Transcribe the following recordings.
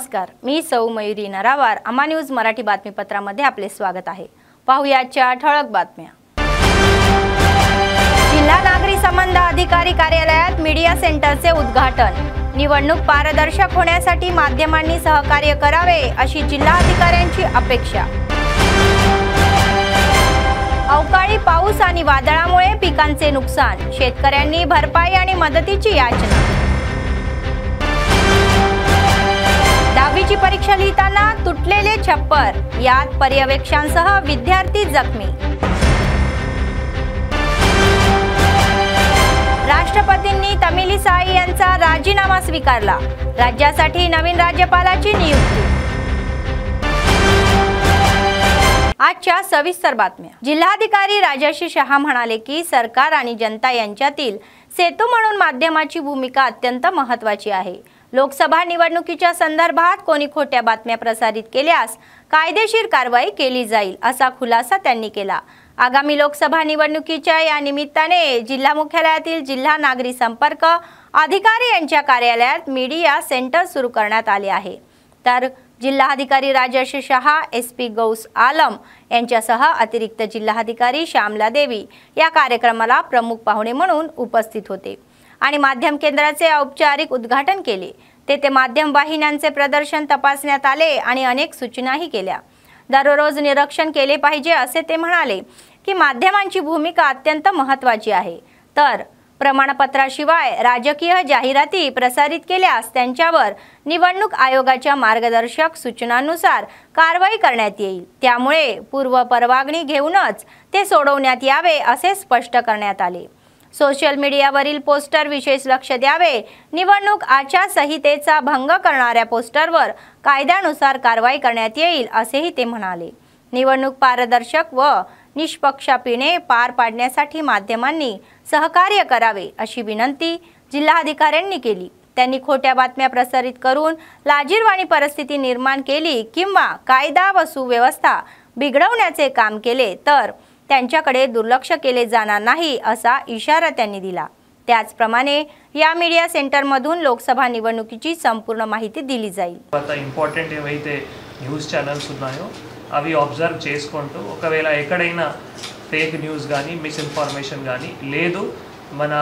नमस्कार, मी सौ मयुरी नरावार. अमा न्यूज मराठी बातमीपत्रामध्ये आपले स्वागत आहे. पाहुयाच्या ठळक बातम्या. जिल्हा नागरी संबंध अधिकारी कार्यालयात मीडिया सेंटरचे उद्घाटन. निवडणूक पारदर्शक होण्यासाठी माध्यमांनी सहकार्य करावे अशी जिल्हाधिकाऱ्यांची अपेक्षा. अवकाळी पाऊस आणि वादळामुळे पिकांचे नुकसान, शेतकऱ्यांनी भरपाई आणि मदतीची याचना. दहावीची परीक्षा लिहिताना तुटलेले छप्पर, यात पर्यवेक्षकांसह विद्यार्थी जखमी. राष्ट्रपतींनी तमिलिसाई यांचा राजीनामा स्वीकारला. राज्यासाठी नवीन राज्यपालाची नियुक्ती. आजच्या सविस्तर बातम्या. जिल्हाधिकारी राजर्षी शहा म्हणाले की सरकार आणि जनता यांच्यातील सेतू म्हणून माध्यमाची भूमिका अत्यंत महत्त्वाची आहे. लोकसभा निवडणुकीच्या संदर्भात कोणी खोट्या बातम्या प्रसारित केल्यास कायदेशीर कारवाई केली जाईल असा खुलासा त्यांनी केला. आगामी लोकसभा निवडणुकीच्या या निमित्ताने जिल्हा मुख्यालयातील जिल्हा नागरी संपर्क अधिकारी यांच्या कार्यालयात मीडिया सेंटर सुरू करण्यात आले आहे. तर जिल्हाधिकारी राजर्षी शहा, SP गौस आलम यांच्यासह अतिरिक्त जिल्हाधिकारी श्यामला देवी या कार्यक्रमाला प्रमुख पाहुणे म्हणून उपस्थित होते आणि माध्यम केंद्राचे औपचारिक उद्घाटन केले. तेथे माध्यम वाहिन्यांचे प्रदर्शन तपासण्यात आले आणि अनेक सूचनाही केल्या. दररोज निरीक्षण केले पाहिजे असे ते म्हणाले की माध्यमांची भूमिका अत्यंत महत्त्वाची आहे. तर प्रमाणपत्राशिवाय राजकीय जाहिराती प्रसारित केल्यास त्यांच्यावर निवडणूक आयोगाच्या मार्गदर्शक सूचनांनुसार कारवाई करण्यात येईल. त्यामुळे पूर्व परवानगी घेऊनच ते सोडवण्यात यावे असे स्पष्ट करण्यात आले. सोशल मीडियावरील पोस्टर विशेष लक्ष द्यावे. निवडणूक आचारसंहितेचा भंग करणाऱ्या पोस्टरवर कायद्यानुसार कारवाई करण्यात येईल असेही ते म्हणाले. निवडणूक पारदर्शक व निष्पक्षपातीपणे पार पाडण्यासाठी माध्यमांनी सहकार्य करावे अशी विनंती जिल्हाधिकाऱ्यांनी केली. त्यांनी खोट्या बातम्या प्रसारित करून लाजिरवाणी परिस्थिती निर्माण केली किंवा कायदा व सुव्यवस्था बिघडवण्याचे काम केले तर त्यांच्याकडे दुर्लक्ष केले जाणार नाही असा इशारा त्यांनी दिला. त्याचप्रमाणे या मीडिया सेंटरमधून लोकसभा निवडणुकीची संपूर्ण माहिती दिली जाईल. आता ఇంపార్టెంట్ ఏవైతే న్యూస్ ఛానల్స్ ఉన్నాయో అవి అబ్జర్వ్ చేసుకుంటూ ఒకవేళ ఎక్కడైనా ఫేక్ న్యూస్ కానీ మిస్ఇన్ఫర్మేషన్ కానీ లేదు మన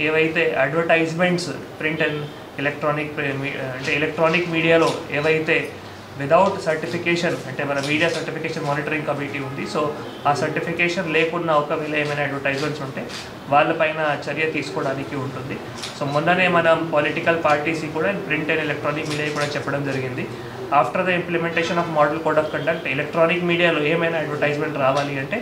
ఏవైతే అడ్వర్టైజ్మెంట్స్ ప్రింట్ అండ్ ఎలక్ట్రానిక్ మీడియాలో ఏవైతే విదౌట్ సర్టిఫికేషన్ అంటే మన మీడియా సర్టిఫికేషన్ మానిటరింగ్ కమిటీ ఉంది. సో ఆ సర్టిఫికేషన్ లేకున్నా ఒకవేళ ఏమైనా అడ్వర్టైజ్మెంట్స్ ఉంటే వాళ్ళపైన చర్య తీసుకోవడానికి ఉంటుంది. సో మొన్ననే మనం పొలిటికల్ పార్టీస్కి కూడా ప్రింట్ అండ్ ఎలక్ట్రానిక్ మీడియా కూడా చెప్పడం జరిగింది. After the implementation of model code of conduct electronic మీడియాలో ఏమైనా అడ్వర్టైజ్మెంట్ రావాలి అంటే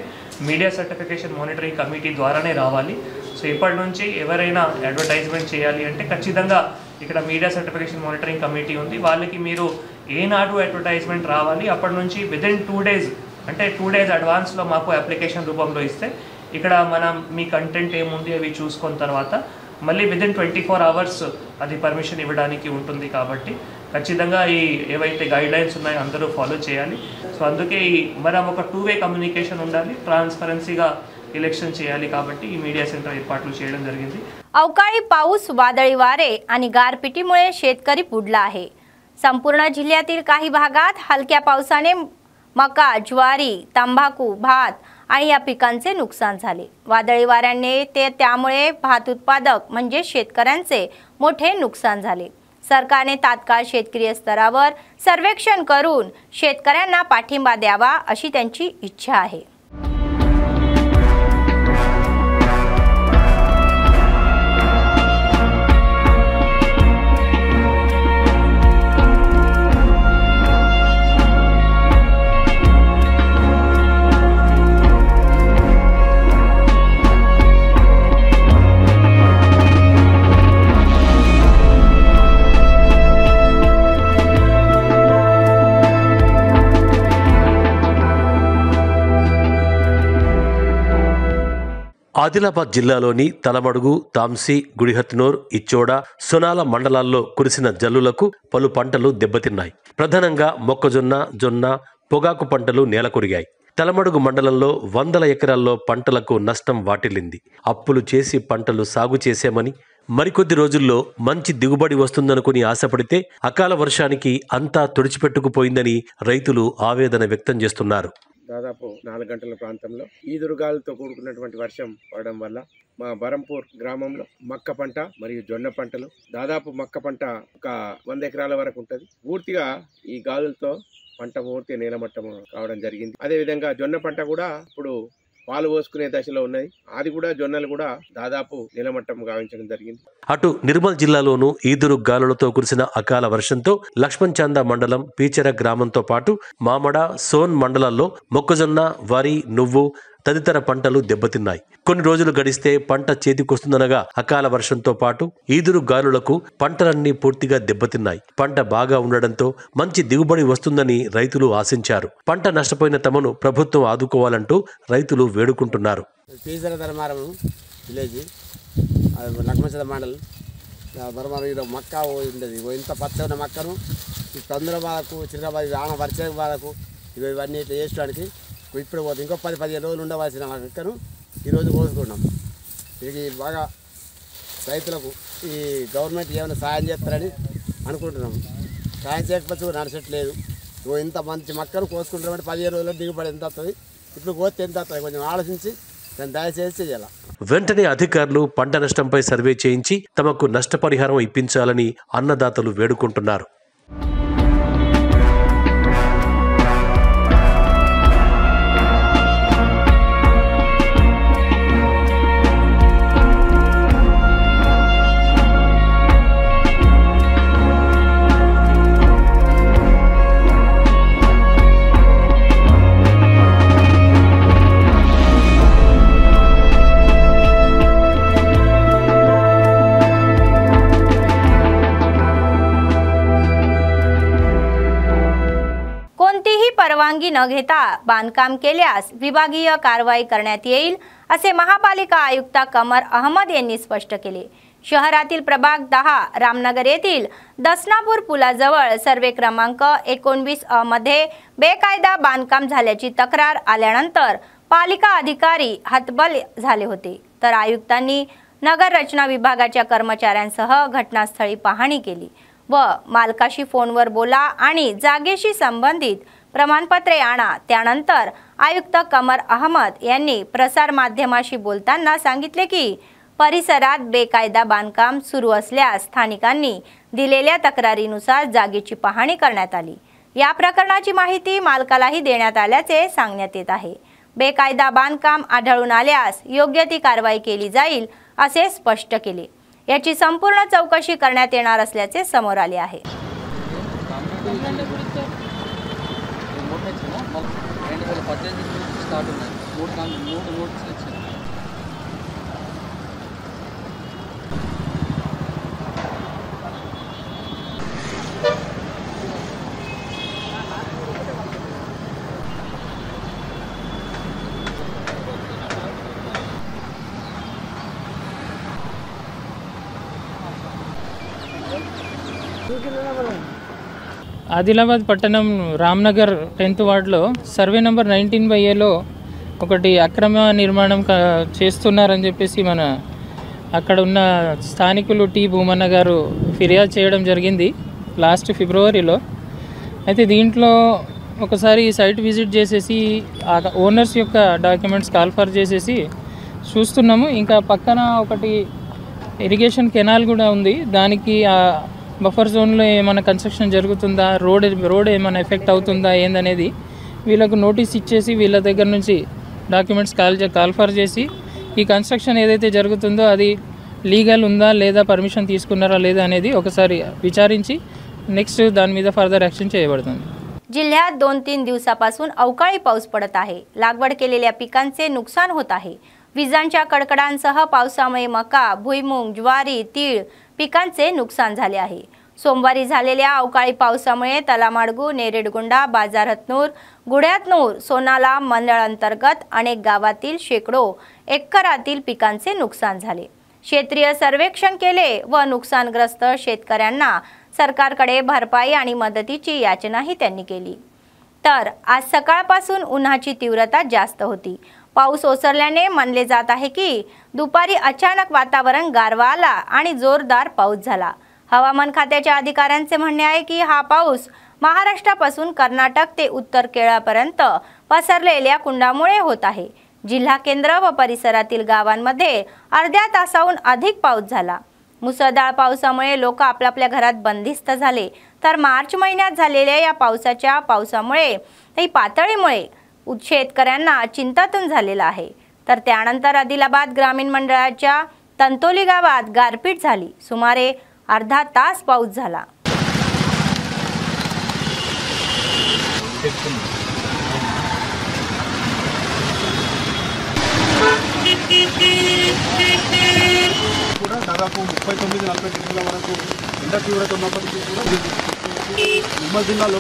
మీడియా సర్టిఫికేషన్ మానిటరింగ్ కమిటీ ద్వారానే రావాలి. సో ఇప్పటి నుంచి ఎవరైనా అడ్వర్టైజ్మెంట్ చేయాలి అంటే ఖచ్చితంగా ఇక్కడ మీడియా సర్టిఫికేషన్ మానిటరింగ్ కమిటీ ఉంది. వాళ్ళకి మీరు ఏనాడు అడ్వర్టైజ్మెంట్ రావాలి అప్పటి నుంచి విదిన్ 2 days అంటే 2 days అడ్వాన్స్లో మాకు అప్లికేషన్ రూపంలో ఇస్తే ఇక్కడ మనం మీ కంటెంట్ ఏముంది అవి చూసుకున్న తర్వాత మళ్ళీ విదిన్ 24 hours అది పర్మిషన్ ఇవ్వడానికి ఉంటుంది. కాబట్టి ఖచ్చితంగా ఈ ఏవైతే గైడ్లైన్స్ ఉన్నాయో అందరూ ఫాలో చేయాలి. సో అందుకే మనం ఒక 2-way కమ్యూనికేషన్ ఉండాలి, ట్రాన్స్పరెన్సీగా इलेक्शन చేయాలి. కాబట్టి ఈ మీడియా సెంటర్ ఏర్పాట్లు చేయడం జరిగింది. अवकाळी पाऊस, वादळी वारे आणि गारपिटीमुळे शेतकरी बुडला आहे. संपूर्ण जिल्ह्यातील काही भागात हलक्या पावसाने मका, ज्वारी, तंबाखू, भात आणि या पिकांचे नुकसान झाले. वादळी वाऱ्याने त्यामुळे भात उत्पादक म्हणजे शेतकऱ्यांचे मोठे नुकसान झाले. सरकारने तात्काळ शेतकरी स्तरावर सर्वेक्षण करून शेतकऱ्यांना पाठिंबा द्यावा अशी त्यांची इच्छा आहे. ఆదిలాబాద్ జిల్లాలోని తలమడుగు, తాంసీ, గుడిహత్నూర్, ఇచ్చోడ, సొనాల మండలాల్లో కురిసిన జల్లులకు పలు పంటలు దెబ్బతిన్నాయి. ప్రధానంగా మొక్కజొన్న, జొన్న, పొగాకు పంటలు నేలకొరిగాయి. తలమడుగు మండలంలో 100 ఎకరాల్లో పంటలకు నష్టం వాటిల్లింది. అప్పులు చేసి పంటలు సాగు చేశామని మరికొద్ది రోజుల్లో మంచి దిగుబడి వస్తుందనుకుని ఆశపడితే అకాల వర్షానికి అంతా తుడిచిపెట్టుకుపోయిందని రైతులు ఆవేదన వ్యక్తం చేస్తున్నారు. దాదాపు 4 గంటల ప్రాంతంలో ఈదురుగాలులతో కూడుకున్నటువంటి వర్షం పడడం వల్ల మా బరంపూర్ గ్రామంలో మక్క పంట మరియు జొన్న పంటలు దాదాపు మక్క పంట ఒక 100 ఎకరాల వరకు ఉంటుంది. పూర్తిగా ఈ గాలులతో పంట పూర్తిగా నీలమట్టం కావడం జరిగింది. అదేవిధంగా జొన్న పంట కూడా ఇప్పుడు పాలు పోసుకునే దశలో ఉన్నాయి. అది కూడా జొన్నలు కూడా దాదాపు నీలమట్టం గావించడం జరిగింది. అటు నిర్మల్ జిల్లాలోనూ ఈదురు గాలులతో కురిసిన అకాల వర్షంతో లక్ష్మణ్ మండలం పీచెర గ్రామంతో పాటు మామడ, సోన్ మండలాల్లో మొక్కజొన్న, వరి, నువ్వు తదితర పంటలు దెబ్బతిన్నాయి. కొన్ని రోజులు గడిస్తే పంట చేతికొస్తుందనగా అకాల వర్షంతో పాటు ఈదురు గాలులకు పంటలన్నీ పూర్తిగా దెబ్బతిన్నాయి. పంట బాగా ఉండడంతో మంచి దిగుబడి వస్తుందని రైతులు ఆశించారు. పంట నష్టపోయిన తమను ప్రభుత్వం ఆదుకోవాలంటూ రైతులు వేడుకుంటున్నారు. లక్ష్మణ మండలం మక్క ఉండేది ఇంత పచ్చని మక్కను ఈ తొందరబాదకు చిన్నబాద్ ఆన పరిచయం బాధకు ఇవన్నీ ఇట్లా చేసుకోవడానికి ఇప్పుడు పోతే ఇంకో 10-15 రోజులు ఉండవలసిన మక్కను ఈరోజు కోసుకున్నాం. ఇది బాగా రైతులకు ఈ గవర్నమెంట్ ఏమైనా సాయం చేస్తారని అనుకుంటున్నాం. సాయం చేయకపోతే నడచట్లేదు. ఇంత మంచి మక్కను కోసుకుంటామంటే 15 రోజుల్లో దిగుబడి ఎంత వస్తుంది, ఇప్పుడు కోస్తే ఎంత వస్తుంది కొంచెం ఆలోచించి దాన్ని దయచేసి చేయాలి. వెంటనే అధికారులు పంట నష్టంపై సర్వే చేయించి తమకు నష్టపరిహారం ఇప్పించాలని అన్నదాతలు వేడుకుంటున్నారు. परवानगी न घेता बांधकाम केल्यास विभागीय कारवाई करण्यात येईल असे महापालिका आयुक्त कमर अहमद यांनी स्पष्ट केले. शहरातील प्रभाग 10 रामनगर येथील दसनापूर पुलाजवळ सर्वे क्रमांक 19 अ मध्ये बेकायदा बांधकाम झाल्याची तक्रार आल्यानंतर पालिका अधिकारी हतबल झाले होते. तर आयुक्तांनी नगर रचना विभागाच्या कर्मचाऱ्यांसह घटनास्थळी पाहणी केली व मालकाशी फोनवर बोला आणि जागेशी संबंधित प्रमाणपत्रे आणा. त्यानंतर आयुक्त कमर अहमद यांनी प्रसार माध्यमाशी बोलताना सांगितले की परिसरात बेकायदा बांधकाम सुरू असल्यास स्थानिकांनी दिलेल्या तक्रारीनुसार जागेची पाहणी करण्यात आली. या प्रकरणाची माहिती मालकालाही देण्यात आल्याचे सांगण्यात येत आहे. बेकायदा बांधकाम आढळून आल्यास योग्य ती कारवाई केली जाईल असे स्पष्ट केले. याची संपूर्ण चौकशी करण्यात येणार असल्याचे समोर आले आहे. ఆదిలాబాద్ పట్టణం రామ్నగర్ 10th వార్డులో సర్వే నెంబర్ 19/Aలో ఒకటి అక్రమ నిర్మాణం చేస్తున్నారని చెప్పేసి మన అక్కడ ఉన్న స్థానికులు టి భూమన్న గారు ఫిర్యాదు చేయడం జరిగింది లాస్ట్ ఫిబ్రవరిలో. అయితే దీంట్లో ఒకసారి సైట్ విజిట్ చేసేసి ఆ ఓనర్స్ యొక్క డాక్యుమెంట్స్ కాల్ఫర్ చేసేసి చూస్తున్నాము. ఇంకా పక్కన ఒకటి ఇరిగేషన్ కెనాల్ కూడా ఉంది. దానికి ఆ బఫర్ జోన్లో ఏమైనా కన్స్ట్రక్షన్ జరుగుతుందా, రోడ్ ఏమైనా ఎఫెక్ట్ అవుతుందా ఏందనేది వీళ్ళకు నోటీస్ ఇచ్చేసి వీళ్ళ దగ్గర నుంచి డాక్యుమెంట్స్ కాల్ఫర్ చేసి ఈ కన్స్ట్రక్షన్ ఏదైతే జరుగుతుందో అది లీగల్ ఉందా లేదా, పర్మిషన్ తీసుకున్నారా లేదా అనేది ఒకసారి విచారించి नेक्स्ट दान మీద फर्दर ॲक्शन చేయబడుతుంది. जिल्ह्यात 2-3 दिवसापासून अवकाळी पाऊस पडत आहे. लागवड केलेल्या पिकांचे नुकसान होत आहे. विजांच्या कडकडांसह पावसामुळे मका, भुईमूग, ज्वारी, तीळ पिकांचे नुकसान झाले आहे. सोमवारी झालेल्या अवकाळी पावसामुळे तलामाडगू, नेरेडगोंडा, बाजार हतनूर, गुढ्यातनूर, सोनाला मंडळ अंतर्गत अनेक गावातील शेकडो एकरातील पिकांचे नुकसान झाले. क्षेत्रीय सर्वेक्षण केले व नुकसानग्रस्त शेतकऱ्यांना सरकारकडे भरपाई आणि मदतीची याचनाही त्यांनी केली. तर आज सकाळपासून उन्हाची तीव्रता जास्त होती. पाऊस ओसरल्याने मानले जात आहे की दुपारी अचानक वातावरण गारवा आला आणि जोरदार पाऊस झाला। हवामान खात्याच्या अधिकाऱ्यांचे म्हणणे आहे की हा पाऊस महाराष्ट्रापासून कर्नाटक ते उत्तर केरळपर्यंत पसरलेल्या कुंडामुळे होत आहे। जिल्हा केंद्र व परिसरातील गावांमध्ये अर्ध्या तासाहून अधिक पाऊस झाला। मुसळधार पावसामुळे लोक आपल्या घरात बंदिस्त झाले, तर मार्च महिन्यात झालेल्या या पावसामुळे पातळीमुळे शेतकऱ्यांना चिंतातून झालेला आहे। तर त्यानंतर आदिलाबाद ग्रामीण मंडळाच्या तंतोली गावात गारपीट झाली। सुमारे अर्धा तास पाऊस झाला। దాదాపు 39-40 డిగ్రీల వరకు ఎండ తీవ్రత ఉన్నప్పటికీ కూడా నిర్మల్ జిల్లాలో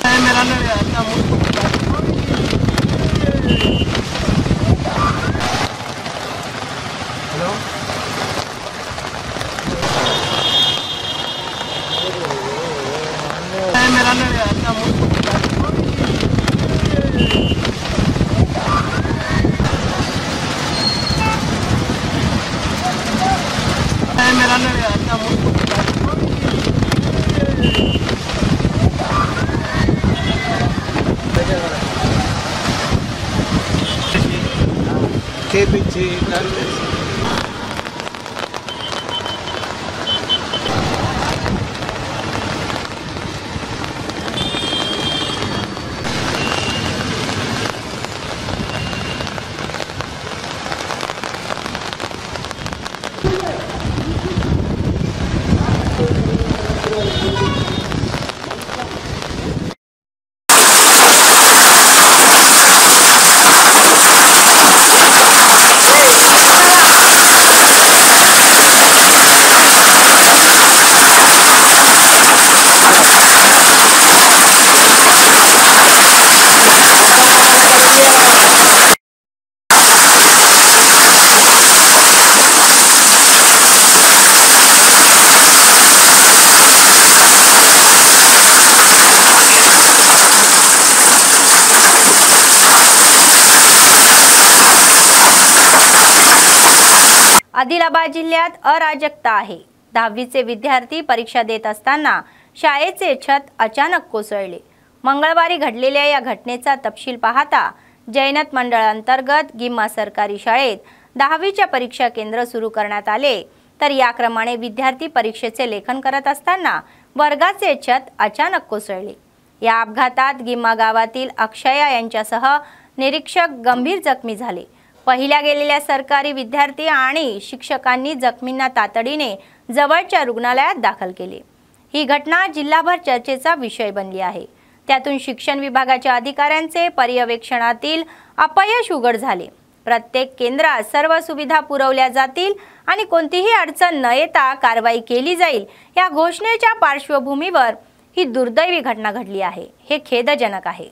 చేపించి आदिलाबाद जिल्ह्यात अराजकता आहे। 10वीचे विद्यार्थी परीक्षा देत असताना शाळेचे छत अचानक कोसळले। मंगळवारी घडलेल्या या घटनेचा तपशील पाहता जैनत मंडळांतर्गत गिम्मा सरकारी शाळेत 10वीच्या परीक्षा केंद्र सुरू करण्यात आले, तर या क्रमाने विद्यार्थी परीक्षेचे लेखन करत असताना वर्गाचे छत अचानक कोसळले। या अपघातात गिम्मा गावातील अक्षया यांच्यासह निरीक्षक गंभीर जखमी झाले। पहिल्या गेलेल्या सरकारी विद्यार्थी आणि शिक्षकांनी जखमींना तातडीने जवळच्या रुग्णालयात दाखल केले। ही घटना जिल्हाभर चर्चेचा विषय बनली आहे। त्यातून शिक्षण विभागाच्या अधिकाऱ्यांचे पर्यवेक्षणातील अपयश उघड झाले। प्रत्येक केंद्रात सर्व सुविधा पुरवल्या जातील आणि कोणतीही अडचण न येता कारवाई केली जाईल या घोषणेच्या पार्श्वभूमीवर ही दुर्दैवी घटना घडली आहे। हे खेदजनक आहे।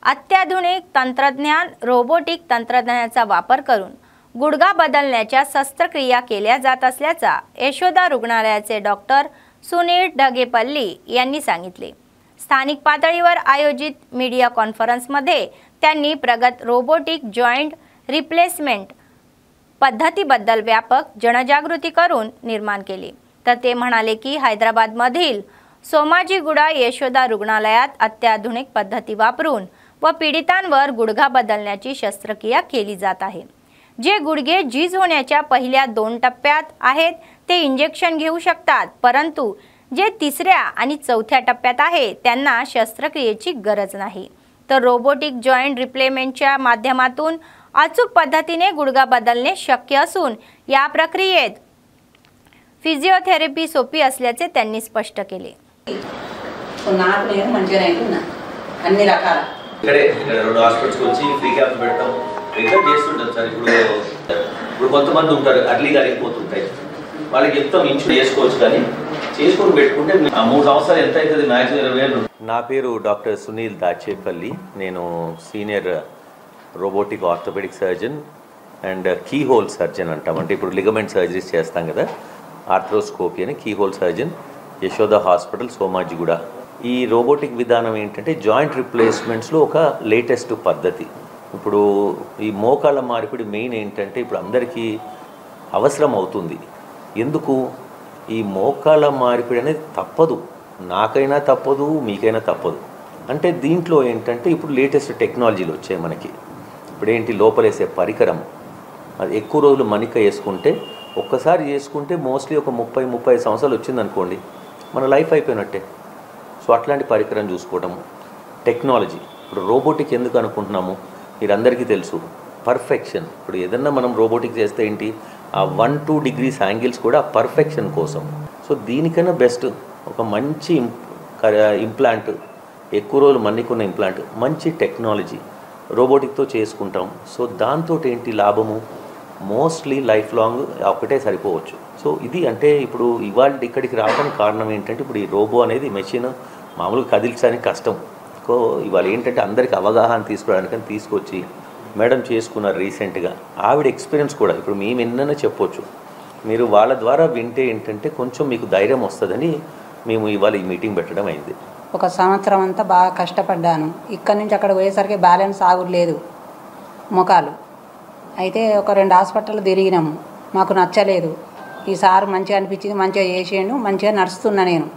अत्याधुनिक तंत्रज्ञान रोबोटिक तंत्रज्ञानाचा वापर करून गुडघा बदलण्याच्या शस्त्रक्रिया केल्या जात असल्याचा यशोदा रुग्णालयाचे डॉक्टर सुनील ढगेपल्ली यांनी सांगितले। स्थानिक पातळीवर आयोजित मीडिया कॉन्फरन्समध्ये त्यांनी प्रगत रोबोटिक जॉइंट रिप्लेसमेंट पद्धतीबद्दल व्यापक जनजागृती करून निर्माण केली। तर ते म्हणाले की हैदराबादमधील सोमाजीगुडा यशोदा रुग्णालयात अत्याधुनिक पद्धती वापरून व पीडितांवर गुडघा बदलण्याची शस्त्रक्रिया केली जात आहे। जे गुडघे झीज होण्याच्या पहिल्या 2 टप्प्यात आहेत ते इंजेक्शन घेऊ शकतात, परंतु जे 3ऱ्या आणि 4थ्या टप्प्यात आहे त्यांना शस्त्रक्रियेची गरज नाही। तर रोबोटिक जॉइंट रिप्लेसमेंटच्या माध्यमातून अचूक पद्धतीने गुडघा बदलणे शक्य असून या प्रक्रियेत फिजिओथेरपी सोपी असल्याचे त्यांनी स्पष्ट केले। అన్ని రకాల ఇక్కడే 2 హాస్పిటల్స్కి వచ్చి ఫ్రీ క్యాంప్ పెట్టడం రెగ్యులర్ చేస్తుంటాం సార్। ఇప్పుడు కొంతమంది ఉంటారు అర్లీగా అయిపోతుంటాయి, వాళ్ళకి చెప్తాం ఇన్సూరెన్స్ చేసుకోవచ్చు, కానీ చేసుకొని పెట్టుకుంటే 3 సంవత్సరాలు ఎంత అవుతుంది, మ్యాక్సిమం 20,000। నా పేరు డాక్టర్ సునీల్ దాచేపల్లి, నేను senior robotic orthopaedic surgeon and keyhole surgeon అంటాం। అంటే ఇప్పుడు లిగమెంట్ సర్జరీస్ చేస్తాం కదా, ఆర్థ్రోస్కోపీ అని keyhole surgeon, Yashoda hospital Somajiguda. ఈ రోబోటిక్ విధానం ఏంటంటే జాయింట్ రిప్లేస్మెంట్స్లో ఒక లేటెస్ట్ పద్ధతి। ఇప్పుడు ఈ మోకాళ్ళ మార్పిడి మెయిన్ ఏంటంటే ఇప్పుడు అందరికీ అవసరం అవుతుంది। ఎందుకు ఈ మోకాళ్ళ మార్పిడి అనేది తప్పదు, నాకైనా తప్పదు, మీకైనా తప్పదు। అంటే దీంట్లో ఏంటంటే ఇప్పుడు లేటెస్ట్ టెక్నాలజీలు వచ్చాయి మనకి। ఇప్పుడు ఏంటి, లోపలేసే పరికరం అది ఎక్కువ రోజులు మనిక వేసుకుంటే, ఒక్కసారి చేసుకుంటే మోస్ట్లీ ఒక 30-35 సంవత్సరాలు వచ్చిందనుకోండి, మన లైఫ్ అయిపోయినట్టే। సో అట్లాంటి పరికరం చూసుకోవటము టెక్నాలజీ। ఇప్పుడు రోబోటిక్ ఎందుకు అనుకుంటున్నాము, మీరందరికీ తెలుసు పర్ఫెక్షన్। ఇప్పుడు ఏదన్నా మనం రోబోటిక్ చేస్తే ఏంటి, ఆ 1-2 డిగ్రీస్ యాంగిల్స్ కూడా పర్ఫెక్షన్ కోసం। సో దీనికన్నా బెస్ట్ ఒక మంచి ఇంప్లాంట్, ఎక్కువ రోజులు మన్నికున్న ఇంప్లాంట్, మంచి టెక్నాలజీ రోబోటిక్తో చేసుకుంటాం। సో దాంతో ఏంటి లాభము, మోస్ట్లీ లైఫ్ లాంగ్ ఒకటే సరిపోవచ్చు। సో ఇది అంటే ఇప్పుడు ఇవాళ ఇక్కడికి రావడానికి కారణం ఏంటంటే, ఇప్పుడు ఈ రోబో అనేది మెషిన్ మామూలుగా కదిలించడానికి కష్టం। సో ఇవాళ ఏంటంటే అందరికి అవగాహన తీసుకోవడానికని తీసుకొచ్చి మేడం చేసుకున్నారు రీసెంట్గా। ఆవిడ ఎక్స్పీరియన్స్ కూడా ఇప్పుడు మేము ఎన్నైనా చెప్పొచ్చు, మీరు వాళ్ళ ద్వారా వింటే ఏంటంటే కొంచెం మీకు ధైర్యం వస్తుందని మేము ఇవాళ ఈ మీటింగ్ పెట్టడం అయింది। ఒక సంవత్సరం అంతా బాగా కష్టపడ్డాను, ఇక్కడి నుంచి అక్కడ పోయేసరికి బ్యాలెన్స్ ఆగులేదు మోకాలు। అయితే ఒక 2 హాస్పిటల్ తిరిగినాము, మాకు నచ్చలేదు। ఈ సార్ మంచిగా అనిపించింది, మంచిగా చేసేయండు, మంచిగా నడుస్తున్నా, నేను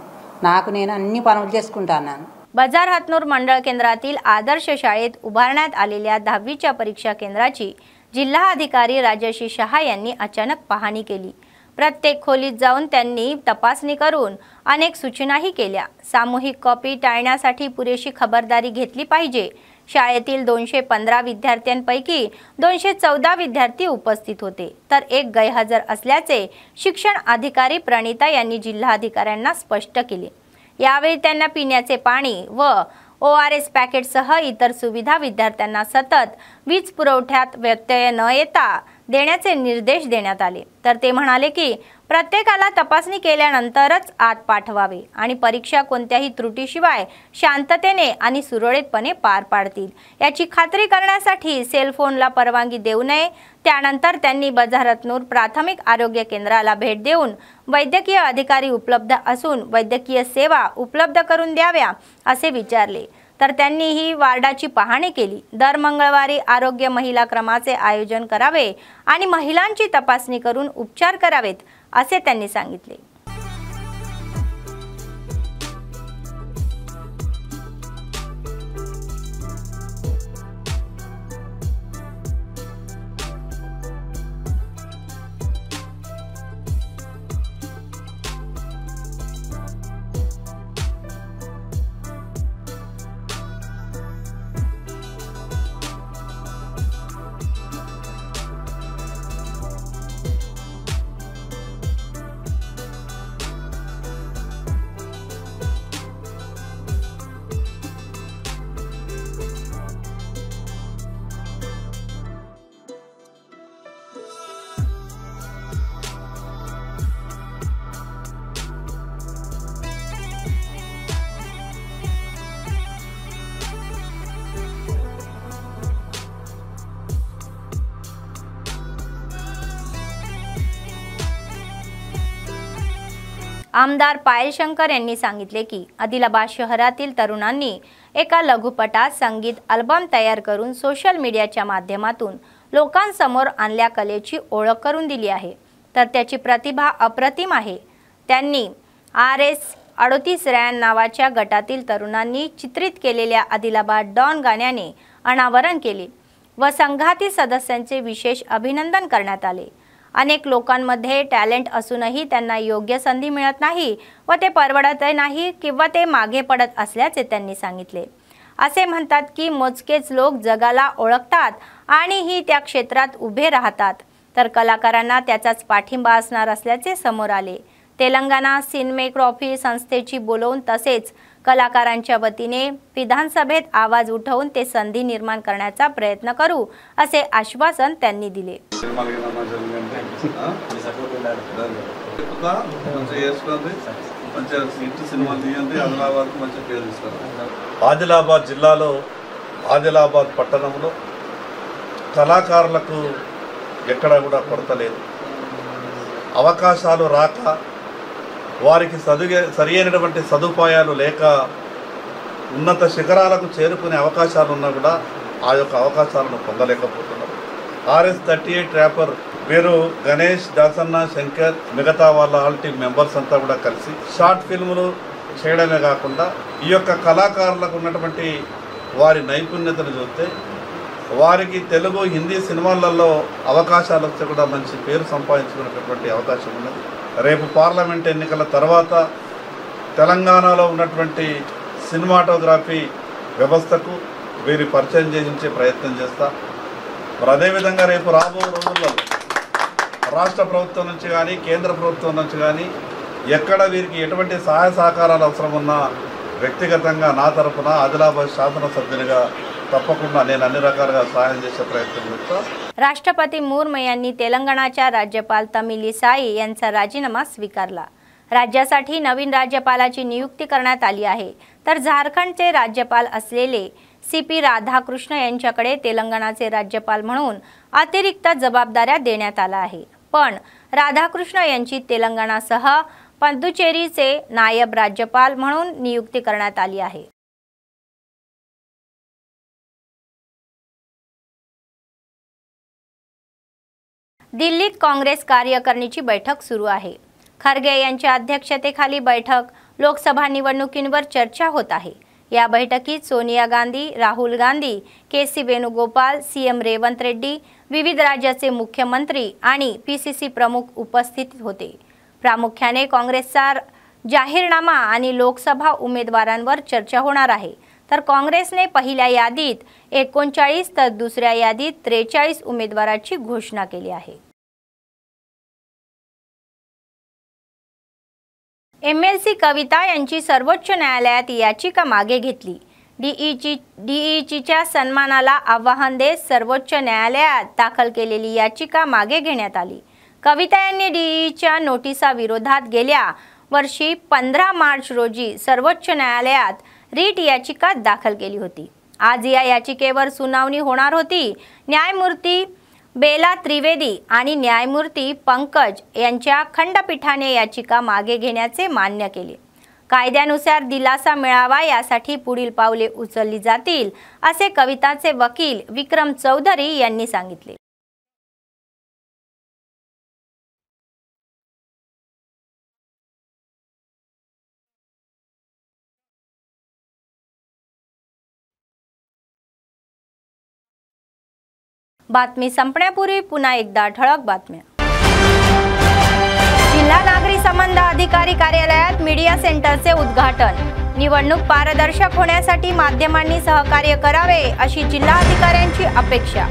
అన్ని పనులు చేసుకుంటాను। बाजार हातनूर मंडळ केंद्रातील आदर्श शाळेत उभारण्यात आलेल्या 10वीच्या परीक्षा केंद्राची जिल्हा अधिकारी राजश्री शहा यांनी अचानक पाहणी केली। प्रत्येक खोलीत जाऊन त्यांनी तपासणी करून अनेक सूचनाही केल्या। सामूहिक कॉपी टाळण्यासाठी पुरेशी खबरदारी घेतली पाहिजे। शाळेतील 215 विद्यार्थ्यांपैकी 214 विद्यार्थी उपस्थित होते, तर एक गैरहजर असल्याचे शिक्षण अधिकारी प्रणिता यांनी जिल्हाधिकाऱ्यांना स्पष्ट केले। यावेळी त्यांना पिण्याचे पाणी व ORS पॅकेटसह इतर सुविधा विद्यार्थ्यांना सतत वीज पुरवठ्यात व्यत्यय न येता देण्याचे निर्देश देण्यात आले। तर ते म्हणाले की प्रत्येकाला तपासणी केल्यानंतरच आत पाठवावे आणि परीक्षा कोणत्याही त्रुटीशिवाय शांततेने आणि सुरळीतपणे पार पाडतील याची खात्री करण्यासाठी सेल फोनला परवानगी देऊ नये। त्यानंतर त्यांनी बाजार हातनूर प्राथमिक आरोग्य केंद्राला भेट देऊन वैद्यकीय अधिकारी उपलब्ध असून वैद्यकीय सेवा उपलब्ध करून द्याव्या असे विचारले। तर त्यांनी ही वार्डाची पाहणी केली। दर मंगळवारी आरोग्य महिला क्रमाचे आयोजन करावे आणि महिलांची तपासणी करून उपचार करावेत असे त्यांनी सांगितले। आमदार पायल शंकर यांनी सांगितले की आदिलाबाद शहरातील तरुणांनी एका लघुपटात संगीत अल्बम तयार करून सोशल मीडियाच्या माध्यमातून लोकांसमोर आणल्या कलेची ओळख करून दिली आहे, तर त्याची प्रतिभा अप्रतिम आहे। त्यांनी RS38 रॅन नावाच्या गटातील तरुणांनी चित्रित केलेल्या आदिलाबाद डॉन गाण्याने अनावरण केले व संघातील सदस्यांचे विशेष अभिनंदन करण्यात आले। अनेक लोकांमध्ये टॅलेंट असूनही त्यांना योग्य संधी मिळत नाही व ते परवडत नाही किंवा ते मागे पडत असल्याचे त्यांनी सांगितले। असे म्हणतात की मोजकेच लोक जगाला ओळखतात आणि ही त्या क्षेत्रात उभे राहतात, तर कलाकारांना त्याचाच पाठिंबा असणार असल्याचे समोर आले। तेलंगणा सिनेमॅटोग्राफी संस्थेची बोलवून तसेच कलाकारांच्या वतीने विधानसभेत आवाज उठवून ते संधी निर्माण करण्याचा प्रयत्न करू असे आश्वासन त्यांनी दिले। ఆదిలాబాద్ జిల్లాలో ఆదిలాబాద్ పట్టణంలో కళాకారులకు ఎక్కడ కూడా కొరత లేదు। అవకాశాలు రాక వారికి సరియైనటువంటి సదుపాయాలు లేక ఉన్నత శిఖరాలకు చేరుకునే అవకాశాలు ఉన్నా కూడా ఆ యొక్క అవకాశాలను పొందలేకపోతున్నారు। RS38 ర్యాపర్ వీరు గణేష్, దాసన్న, శంకర్ మిగతా వాళ్ళ ఆల్ టీమ్ మెంబర్స్ అంతా కూడా కలిసి షార్ట్ ఫిల్ములు చేయడమే కాకుండా ఈ యొక్క కళాకారులకు ఉన్నటువంటి వారి నైపుణ్యతను చూస్తే వారికి తెలుగు, హిందీ సినిమాలలో అవకాశాలు వస్తే కూడా మంచి పేరు సంపాదించుకునేటటువంటి అవకాశం ఉన్నది। రేపు పార్లమెంట్ ఎన్నికల తర్వాత తెలంగాణలో ఉన్నటువంటి సినిమాటోగ్రఫీ వ్యవస్థకు వీరి పరిచయం చేయించే ప్రయత్నం చేస్తా। మరి అదేవిధంగా రేపు రాబో రోజుల్లో రాష్ట్ర ప్రభుత్వం నుంచి కానీ కేంద్ర ప్రభుత్వం నుంచి కానీ ఎక్కడ వీరికి ఎటువంటి సహాయ సహకారాలు అవసరం ఉన్నా వ్యక్తిగతంగా నా తరఫున ఆదిలాబాద్ శాసనసభ్యునిగా తప్పకుండా నేను అన్ని రకాలుగా సహాయం చేసే ప్రయత్నం చేస్తా। राष्ट्रपती मुर्मू यांनी तेलंगणाच्या राज्यपाल तमिलिसाई यांचा राजीनामा स्वीकारला। राज्यासाठी नवीन राज्यपालाची नियुक्ती करण्यात आली आहे, तर झारखंडचे राज्यपाल असलेले CP राधाकृष्ण यांच्याकडे तेलंगणाचे राज्यपाल म्हणून अतिरिक्त जबाबदाऱ्या देण्यात आल्या आहे। पण राधाकृष्ण यांची तेलंगणासह पुदुचेरीचे नायब राज्यपाल म्हणून नियुक्ती करण्यात आली आहे। दिल्लीत काँग्रेस कार्यकारिणीची बैठक सुरू आहे। खरगे यांच्या अध्यक्षतेखाली बैठक लोकसभा निवडणुकींवर चर्चा होत आहे। या बैठकीत सोनिया गांधी, राहुल गांधी, KC वेणुगोपाल, CM रेवंत रेड्डी, विविध राज्याचे मुख्यमंत्री आणि PCC प्रमुख उपस्थित होते। प्रामुख्याने काँग्रेसचा जाहीरनामा आणि लोकसभा उमेदवारांवर चर्चा होणार आहे, तर काँग्रेसने पहिल्या यादीत 39 तर दुसऱ्या यादीत 43 उमेदवारांची घोषणा केली आहे। MLC कविता यांची सर्वोच्च न्यायालयात याचिका मागे घेतली। DECच्या सन्मानाला आव्हान देत सर्वोच्च न्यायालयात दाखल केलेली याचिका मागे घेण्यात आली। कविता यांनी DECच्या नोटिसाविरोधात गेल्या वर्षी 15 मार्च रोजी सर्वोच्च न्यायालयात रीट याचिका दाखल केली होती। आज या याचिकेवर सुनावणी होणार होती। न्यायमूर्ती बेला त्रिवेदी आणि न्यायमूर्ती पंकज यांच्या खंडपीठाने याचिका मागे घेण्याचे मान्य केले। कायद्यानुसार दिलासा मिळावा यासाठी पुढील पावले उचलली जातील असे कविताचे वकील विक्रम चौधरी यांनी सांगितले। बातमी संपण्यापूर्वी पुन्हा एकदा ठळक बातम्या। जिल्हा नागरी संबंध अधिकारी कार्यालयात मीडिया सेंटरचे उद्घाटन। निवडणूक पारदर्शक होण्यासाठी माध्यमांनी सहकार्य करावे अशी जिल्हाधिकाऱ्यांची अपेक्षा।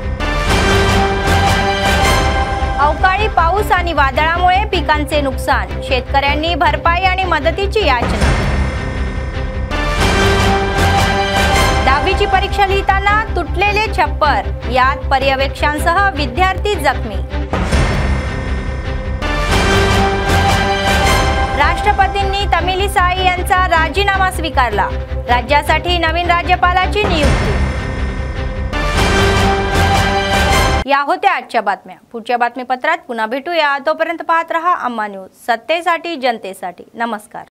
अवकाळी पाऊस आणि वादळामुळे पिकांचे नुकसान, शेतकऱ्यांनी भरपाई आणि मदतीची याचना। 10वीची परीक्षा लिहिताना तुटलेले छप्पर, यात पर्यवेक्षकांसह विद्यार्थी जखमी। राष्ट्रपतींनी तमिलिसाई यांचा राजीनामा स्वीकारला। राज्यासाठी नवीन राज्यपालाची नियुक्ती। या होत्या आजच्या बातम्या। पुढच्या बातमीपत्रात पुन्हा भेटूया। तोपर्यंत पाहत रहा अम्मा न्यूज, सत्तेसाठी जनतेसाठी। नमस्कार।